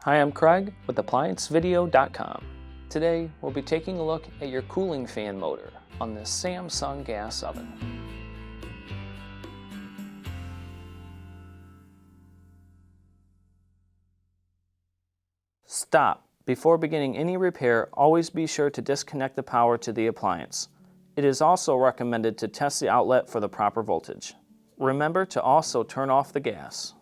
Hi, I'm Craig with ApplianceVideo.com. Today, we'll be taking a look at your cooling fan motor on this Samsung gas oven. Stop. Before beginning any repair, always be sure to disconnect the power to the appliance. It is also recommended to test the outlet for the proper voltage. Remember to also turn off the gas.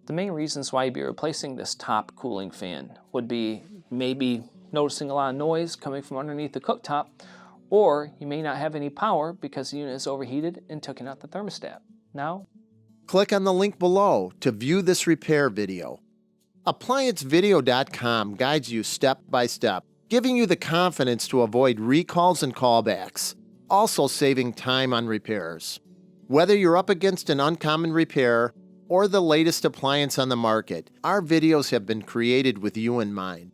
The main reasons why you'd be replacing this top cooling fan would be maybe noticing a lot of noise coming from underneath the cooktop, or you may not have any power because the unit is overheated and took out the thermostat. Now, click on the link below to view this repair video. ApplianceVideo.com guides you step by step, giving you the confidence to avoid recalls and callbacks, also saving time on repairs. Whether you're up against an uncommon repair or the latest appliance on the market, our videos have been created with you in mind.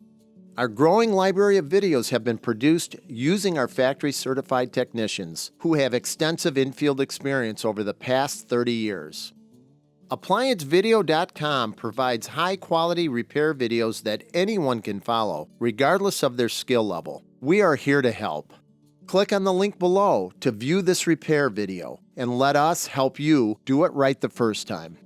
Our growing library of videos have been produced using our factory-certified technicians who have extensive infield experience over the past 30 years. ApplianceVideo.com provides high-quality repair videos that anyone can follow, regardless of their skill level. We are here to help. Click on the link below to view this repair video and let us help you do it right the first time.